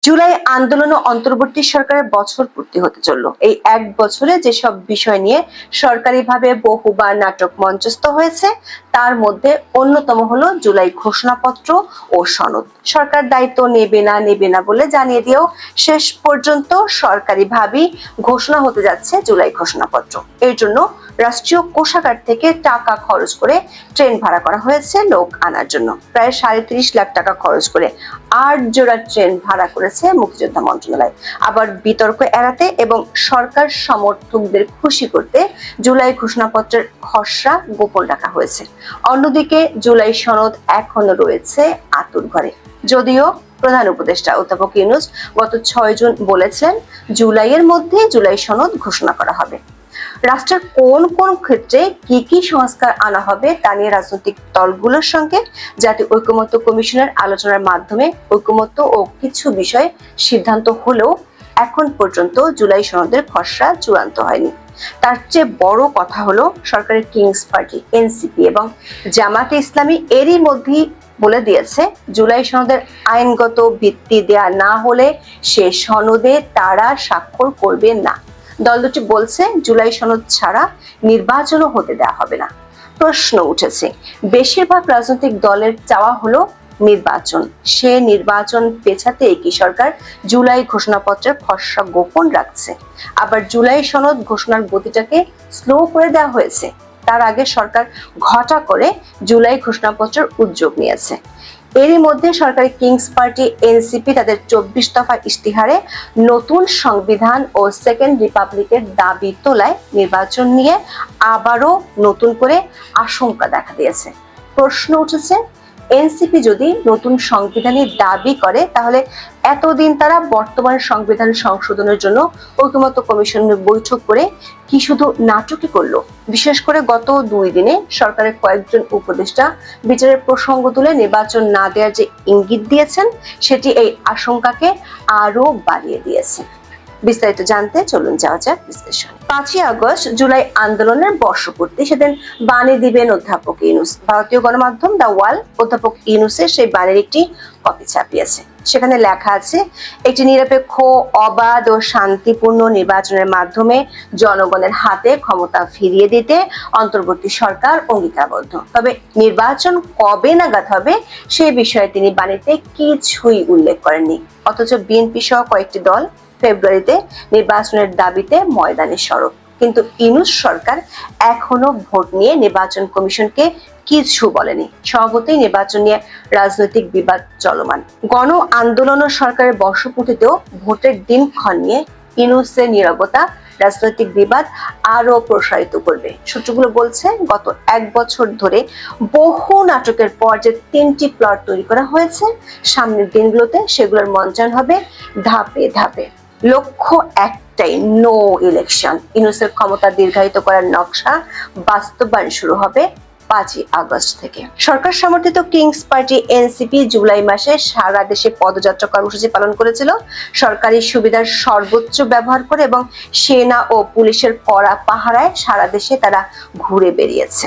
জুলাই আন্দোলন ও অন্তর্বর্তী সরকারের বছর পূর্তি হতে চলল। এই এক বছরে যেসব বিষয় নিয়ে সরকারিভাবে বহুবার নাটক মঞ্চস্থ হয়েছে তার মধ্যে অন্যতম হলো জুলাই ঘোষণাপত্র ও সনদ। সরকার দায়িত্ব নেবে না বলে জানিয়ে দিয়েও শেষ পর্যন্ত সরকারিভাবেই ঘোষণা হতে যাচ্ছে জুলাই ঘোষণাপত্র। এর জন্য রাষ্ট্রীয় কোষাগার থেকে টাকা খরচ করে ট্রেন ভাড়া করা হয়েছে লোক আনার জন্য। প্রায় ৩.৫ লাখ টাকা খরচ করে ৮ জোড়া ট্রেন ভাড়া করেছে মুক্তিযোদ্ধা মন্ত্রণালয়। আবার বিতর্ক এড়াতে এবং সরকার সমর্থকদের খুশি করতে জুলাই ঘোষণাপত্রের খসড়া গোপন রাখা হয়েছে। অন্যদিকে জুলাই সনদ এখনো রয়েছে আঁতুড়ঘরে। যদিও প্রধান উপদেষ্টা অধ্যাপক ইউনূস গত ৬ জুন বলেছেন জুলাইয়ের মধ্যে জুলাই সনদ ঘোষণা করা হবে। রাষ্ট্রের কোন কোন ক্ষেত্রে কি সংস্কার আনা হবে তা নিয়ে রাজনৈতিক দলগুলোর সঙ্গে জাতীয় ঐকমত্য কমিশনের আলোচনার মাধ্যমে ঐকমত্য ও কিছু বিষয়ে সিদ্ধান্ত হলেও এখন পর্যন্ত জুলাই সনদের খসড়া চূড়ান্ত হয়নি। তার চেয়ে বড় কথা হলো সরকারের কিংস পার্টি এনসিপি এবং জামাতে ইসলামী এরই মধ্যেই বলে দিয়েছে জুলাই সনদের আইনগত ভিত্তি দেয়া না হলে সে সনদে তারা স্বাক্ষর করবে না। দল দুটি বলছে জুলাই সনদ ছাড়া নির্বাচনও হতে দেওয়া হবে না। প্রশ্ন উঠেছে, বেশিরভাগ রাজনৈতিক দলের চাওয়া হলো নির্বাচন, সে নির্বাচন পেছাতে কি সরকার জুলাই ঘোষণাপত্রের খসড়া গোপন রাখছে? আবার জুলাই সনদ ঘোষণার গতিটাকে স্লো করে দেওয়া হয়েছে। তার আগে সরকার ঘটা করে জুলাই ঘোষণাপত্রের উদ্যোগ নিয়েছে। এরই মধ্যে সরকারি কিংস পার্টি এনসিপি তাদের ২৪ দফা ইশতিহারে নতুন সংবিধান ও সেকেন্ড রিপাবলিকের দাবি তোলায় নির্বাচন নিয়ে আবারও নতুন করে আশঙ্কা দেখা দিয়েছে। প্রশ্ন উঠেছে, এনসিপি যদি নতুন সংবিধানের দাবি করে তাহলে এতদিন তারা বর্তমান সংবিধান সংশোধনের জন্য ঐকমত্য কমিশনের বৈঠক করে কি শুধু নাটকই করলো? বিশেষ করে গত ২ দিনে সরকারের কয়েকজন উপদেষ্টা বিচারের প্রসঙ্গ তুলে নির্বাচন না দেওয়ার যে ইঙ্গিত দিয়েছেন সেটি এই আশঙ্কাকে আরো বাড়িয়ে দিয়েছে। বিস্তারিত জানতে চলুন যাওয়া যাক বিশ্লেষণ। ৫ই আগস্ট জুলাই আন্দোলনের বর্ষপূর্তি, সেদিন বাণী দিবেন অধ্যাপক ইউনূস। ভারতীয় গণমাধ্যম দ্য ওয়াল অধ্যাপক ইউনূসের সেই বাণীর একটি কপি ছাপিয়েছে। সেখানে লেখা আছে, একটি নিরপেক্ষ, অবাধ ও শান্তিপূর্ণ নির্বাচনের মাধ্যমে জনগণের হাতে ক্ষমতা ফিরিয়ে দিতে অন্তর্বর্তী সরকার অঙ্গীকারবদ্ধ। তবে নির্বাচন কবে নাগাদ হবে সেই বিষয়ে তিনি বাণীতে কিছুই উল্লেখ করেননি। অথচ বিএনপি সহ কয়েকটি দল ফেব্রুয়ারিতে নির্বাচনের দাবিতে ময়দানে সরব। কিন্তু ইউনূস সরকার এখনো ভোট নিয়ে নির্বাচন কমিশনকে কিছু বলেনি। স্বভাবতই নির্বাচন নিয়ে রাজনৈতিক বিবাদ চলমান। গণ আন্দোলন ও সরকারের বর্ষপূর্তিতেও ভোটের দিনক্ষণ নিয়ে ইউনূসের নীরবতা রাজনৈতিক বিবাদ আরো প্রসারিত করবে। সূত্রগুলো বলছে গত ১ বছর ধরে বহু নাটকের পর যে ৩টি প্লট তৈরি করা হয়েছে, সামনের দিনগুলোতে সেগুলোর মঞ্চায়ন হবে ধাপে ধাপে। লক্ষ্য একটাই, নো ইলেকশন। ইউনূসের ক্ষমতা দীর্ঘায়িত করার নকশা বাস্তবায়ন শুরু হবে ৫ই আগস্ট থেকে। সরকার সমর্থিত কিংস পার্টি এনসিপি জুলাই মাসে সারা দেশে পদযাত্রা কর্মসূচি পালন করেছিল। সরকারি সুবিধার সর্বোচ্চ ব্যবহার করে এবং সেনা ও পুলিশের কড়া পাহারায় সারা দেশে তারা ঘুরে বেরিয়েছে।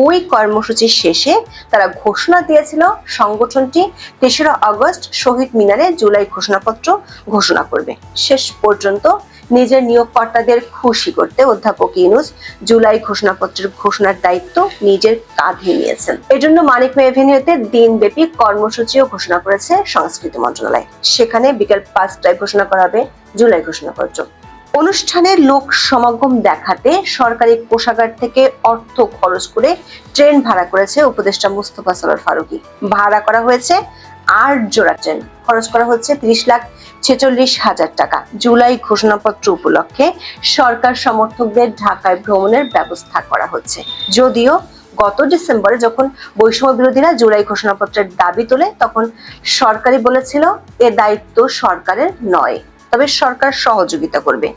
ওই কর্মসূচি শেষে তারা ঘোষণা দিয়েছিল সংগঠনটি ৩রা আগস্ট শহীদ মিনারে জুলাই ঘোষণাপত্র ঘোষণা করবে। শেষ পর্যন্ত নিজের নিয়োগকর্তাদের খুশি করতে অধ্যাপক ইউনূস জুলাই ঘোষণাপত্রের ঘোষণার দায়িত্ব নিজের কাঁধে নিয়েছেন। এজন্য মানিক মেয়ে এভিনিউতে দিনব্যাপী কর্মসূচিও ঘোষণা করেছে সংস্কৃতি মন্ত্রণালয়। সেখানে বিকেল ৫টায় ঘোষণা করা হবে জুলাই ঘোষণাপত্র। অনুষ্ঠানে লোক সমাগম দেখাতে সরকারি কোষাগার থেকে অর্থ খরচ করে ট্রেন ভাড়া করেছে উপদেষ্টা মুস্তফা সরোয়ার ফারুকী। ভাড়া করা হয়েছে ৮ জোড়া ট্রেন, খরচ করা হচ্ছে ৩০,৪৬,০০০ টাকা। জুলাই ঘোষণাপত্র উপলক্ষে সরকার সমর্থকদের ঢাকায় ভ্রমণের ব্যবস্থা করা হচ্ছে। যদিও গত ডিসেম্বরে যখন বৈষম্য বিরোধীরা জুলাই ঘোষণাপত্রের দাবি তোলে তখন সরকারই বলেছিল এ দায়িত্ব সরকারের নয়, তবে সরকার সহযোগিতা করবে।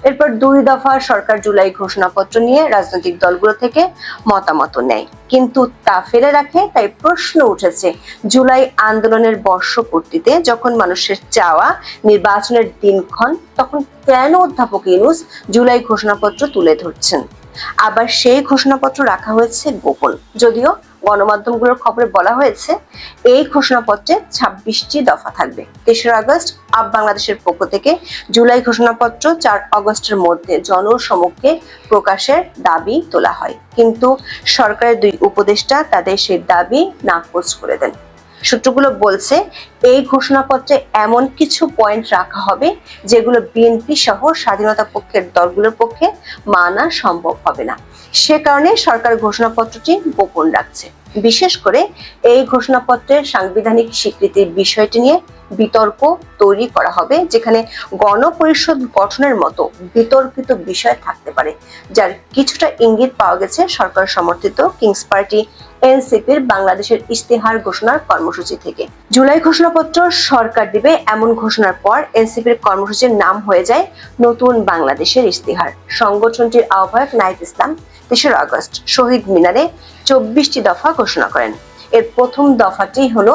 এরপর ২ দফা সরকার জুলাই ঘোষণাপত্র নিয়ে রাজনৈতিক দলগুলো থেকে মতামত নেয়, কিন্তু তা ফেলে রাখে। তাই প্রশ্ন উঠেছে, জুলাই আন্দোলনের বর্ষপূর্তিতে যখন মানুষের চাওয়া নির্বাচনের দিনক্ষণ, তখন কেন অধ্যাপক ইউনূস জুলাই ঘোষণাপত্র তুলে ধরছেন? আবার সেই ঘোষণাপত্র রাখা হয়েছে গোপন, যদিও গণমাধ্যমগুলোর খবরে বলা হয়েছে এই ঘোষণাপত্রে 26টি দফা থাকবে। 3রা আগস্ট আপ বাংলাদেশের পক্ষ থেকে জুলাই ঘোষণাপত্র 4 আগস্টের মধ্যে জনসমক্ষে প্রকাশের দাবি তোলা হয়, কিন্তু সরকারের 2 উপদেষ্টা তাদের সেই দাবি নাকচ করে দেন। সূত্রগুলো বলছে এই ঘোষণাপত্রে এমন কিছু পয়েন্ট রাখা হবে যেগুলো বিএনপি সহ স্বাধীনতা পক্ষের দলগুলোর পক্ষে মানা সম্ভব হবে না। সে কারণে সরকার ঘোষণাপত্রটি গোপন রাখছে। বিশেষ করে এই ঘোষণাপত্রের সাংবিধানিক স্বীকৃতির বিষয়টি নিয়ে বিতর্ক তৈরি করা হবে, যেখানে গণপরিষদ গঠনের মতো বিতর্কিত বিষয় থাকতে পারে, যার কিছুটা ইঙ্গিত পাওয়া গেছে সরকার সমর্থিত কিংস পার্টি এনসিপির বাংলাদেশের ইস্তেহার ঘোষণার কর্মসূচি থেকে। জুলাই ঘোষণাপত্র সরকার দিবে এমন ঘোষণার পর এনসিপির কর্মসূচির নাম হয়ে যায় নতুন বাংলাদেশের ইস্তেহার। সংগঠনটির আহ্বায়ক নাহিদ ইসলাম 3রা আগস্ট শহীদ মিনারে 24টি দফা ঘোষণা করেন। এর প্রথম দফাটি হলো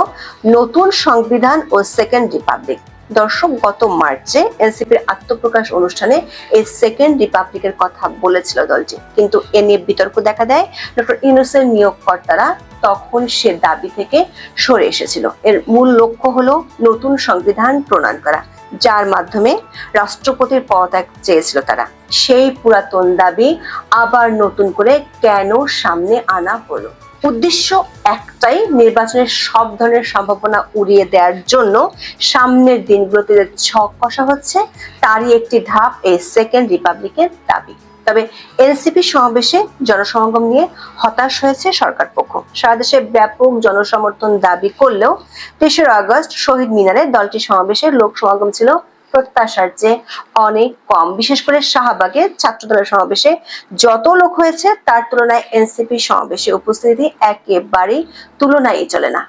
নতুন সংবিধান ও সেকেন্ড রিপাবলিক। দর্শক, গত মার্চে এনসিপির আত্মপ্রকাশ অনুষ্ঠানে এই সেকেন্ড রিপাবলিকের কথা বলেছিল দলটি, কিন্তু এ নিয়ে বিতর্ক দেখা দেয়। ডক্টর ইউনূসের নিয়োগকর্তারা তখন সে দাবি থেকে সরে এসেছিল। এর মূল লক্ষ্য হলো নতুন সংবিধান প্রণয়ন করা, যার মাধ্যমে রাষ্ট্রপতির পদত্যাগ চেয়েছিল তারা। সেই পুরাতন দাবি আবার নতুন করে কেন সামনে আনা হলো? উদ্দেশ্য একটাই, নির্বাচনের সব ধরনের সম্ভাবনা উড়িয়ে দেওয়ার জন্য সামনের দিনগুলোতে যে ছক কষা হচ্ছে তারই একটি ধাপ এই সেকেন্ড রিপাবলিকের দাবি। তবে এনসিপি সমাবেশে জনসমাগম নিয়ে হতাশ হয়েছে সরকার পক্ষ। সারা দেশে ব্যাপক জনসমর্থন দাবি করলেও 3রা আগস্ট শহীদ মিনারে দলটির সমাবেশের লোক সমাগম ছিল প্রত্যাশার চেয়ে অনেক কম। বিশেষ করে শাহবাগে ছাত্রদলের সমাবেশে যত লোক হয়েছে তার তুলনায় এনসিপি সমাবেশে উপস্থিতি একেবারেই তুলনাই চলে না।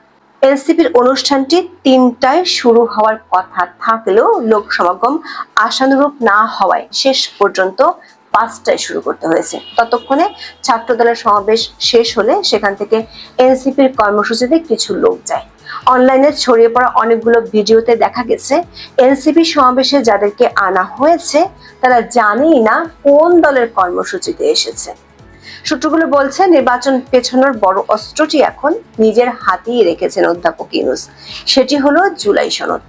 এনসিপির অনুষ্ঠানটি 3টায় শুরু হওয়ার কথা থাকলেও লোক সমাগম আশানুরূপ না হওয়ায় শেষ পর্যন্ত 5টায় শুরু করতে হয়েছে। ততক্ষণে ছাত্রদলের সমাবেশ শেষ হলে সেখান থেকে এনসিপির কর্মসূচিতে কিছু লোক যায়। অনলাইনে ছড়িয়ে পড়া অনেকগুলো ভিডিওতে দেখা গেছে এনসিপি সমাবেশে যাদেরকে আনা হয়েছে তারা জানেই না কোন দলের কর্মসূচিতে এসেছে। সূত্রগুলো বলছে নির্বাচন পেছানোর বড় অস্ত্রটি এখন নিজের হাতেই রেখেছেন অধ্যাপক ইউনূস। সেটি হলো জুলাই সনদ।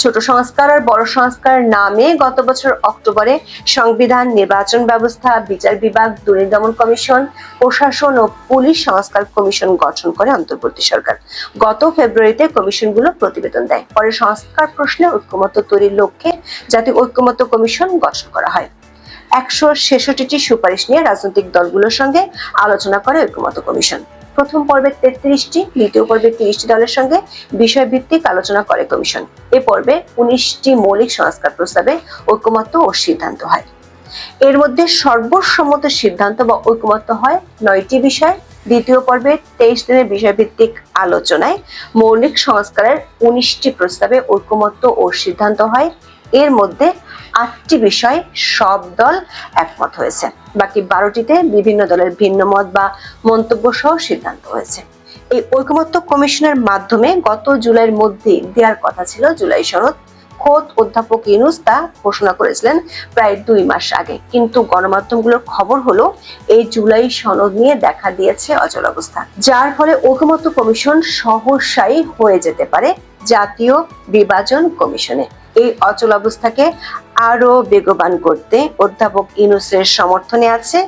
ছোট সংস্কার আর বড় সংস্কার নামে গত বছর অক্টোবরে সংবিধান, নির্বাচন ব্যবস্থা, বিচার বিভাগ, দুর্নীতি দমন কমিশন, প্রশাসন ও পুলিশ সংস্কার কমিশন গঠন করে অন্তর্বর্তী সরকার। গত ফেব্রুয়ারিতে কমিশনগুলো প্রতিবেদন দেয়। পরে সংস্কার প্রশ্নে ঐক্যমত্য তৈরির লক্ষ্যে জাতীয় ঐক্যমত্য কমিশন গঠন করা হয়। 166টি সুপারিশ নিয়ে রাজনৈতিক দলগুলোর সঙ্গে আলোচনা করে ঐক্যমত্য কমিশন। প্রথম পর্বে 33টি, দ্বিতীয় পর্বে 30টি দলের সঙ্গে বিষয়ভিত্তিক আলোচনা করে কমিশন। এ পর্বে 19টি মৌলিক সংস্কার প্রস্তাবে ঐক্যমত্য ও সিদ্ধান্ত হয়। এর মধ্যে সর্বসম্মত সিদ্ধান্ত বা ঐক্যমত্য হয় 9টি বিষয়। দ্বিতীয় পর্বে 23 দিনের বিষয়ভিত্তিক আলোচনায় মৌলিক সংস্কারের 19টি প্রস্তাবে ঐক্যমত্য ও সিদ্ধান্ত হয়। এর মধ্যে 8টি বিষয় সব দল একমত হয়েছে, বাকি 12টিতে বিভিন্ন দলের ভিন্ন মত বা মন্তব্য সহ সিদ্ধান্ত হয়েছে। এই ঐকমত্য কমিশনের মাধ্যমে গত জুলাইয়ের মধ্যে দেওয়ার কথা ছিল জুলাই সনদ। খোদ অধ্যাপক ইউনূস তা ঘোষণা করেছিলেন প্রায় 2 মাস আগে, কিন্তু গণমাধ্যমগুলোর খবর হলো এই জুলাই সনদ নিয়ে দেখা দিয়েছে অচলাবস্থা, যার ফলে ঐকমত্য কমিশন সহসাই হয়ে যেতে পারে জাতীয় নির্বাচন কমিশনে। এই অচলাবস্থাকে আরো বেগবান করতে অধ্যাপক ইউনূসের সমর্থনে আছে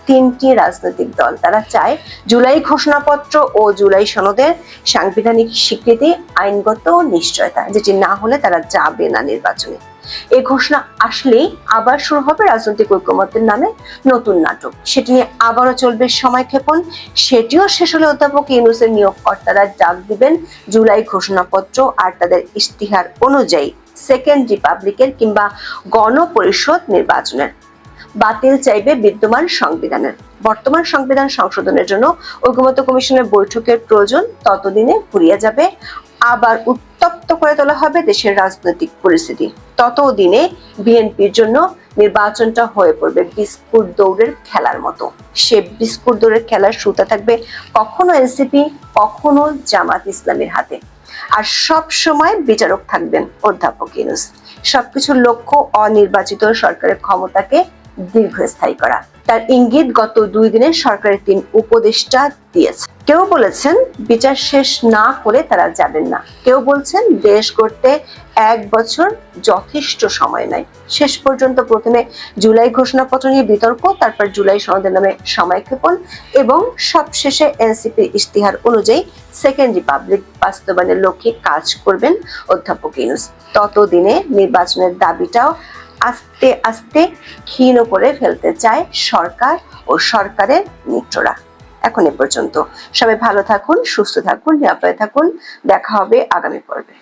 3টি রাজনৈতিক দল। তারা চায় জুলাই ঘোষণাপত্র ও জুলাই সনদের সাংবিধানিক স্বীকৃতি আইনগত নিশ্চয়তা, যেটি না হলে তারা যাবে না নির্বাচনে। এই ঘোষণা আসলেই আবার শুরু হবে রাজনৈতিক ঐকমত্যের নামে নতুন নাটক। সেটি নিয়ে আবারও চলবে সময়ক্ষেপণ। সেটিও শেষ হলে অধ্যাপক ইউনূসের নিয়োগকর্তারা ডাক দিবেন জুলাই ঘোষণাপত্র আর তাদের ইশতিহার অনুযায়ী সেকেন্ড রিপাবলিকের কিংবা গণপরিষদ নির্বাচনের। বাতিল চাইবে বিদ্যমান সংবিধানের। বর্তমান সংবিধান সংশোধনের জন্য ঐকমত্য কমিশনের বৈঠকের প্রয়োজন ততদিনে ফুরিয়ে যাবে। আবার উত্তপ্ত করে তোলা হবে দেশের রাজনৈতিক পরিস্থিতি। ততদিনে বিএনপির জন্য নির্বাচনটা হয়ে পড়বে বিস্কুট দৌড়ের খেলার মতো। সে বিস্কুট দৌড়ের খেলার শুরুটা থাকবে কখনো এনসিপি, কখনো জামাত ইসলামের হাতে। আর সব সময় বিচারক থাকবেন অধ্যাপক ইউনূস। সবকিছুর লক্ষ্য অনির্বাচিত সরকারের ক্ষমতাকে দীর্ঘস্থায়ী করা। তার ইঙ্গিত গত 2 দিনে সরকারের 3 উপদেষ্টা দিয়েছে। কেউ বলেছেন বিচার শেষ না করে তারা যাবেন না, কেউ বলছেন দেশ গড়তে 1 বছর যথেষ্ট সময় নাই। শেষ পর্যন্ত প্রথমে জুলাই ঘোষণাপত্র নিয়ে বিতর্ক, তারপর জুলাই সনদের নামে সময়ক্ষেপণ এবং সবশেষে এনসিপি ইশতেহার অনুযায়ী সেকেন্ড রিপাবলিক বাস্তবায়নের লক্ষ্যে কাজ করবেন অধ্যাপক ইউনূস। ততদিনে নির্বাচনের দাবিটাও আস্তে আস্তে ক্ষীণ করে ফেলতে চায় সরকার ও সরকারের মিত্ররা। এখন এ পর্যন্ত। সবাই ভালো থাকুন, সুস্থ থাকুন, নিরাপদে থাকুন। দেখা হবে আগামী পর্বে।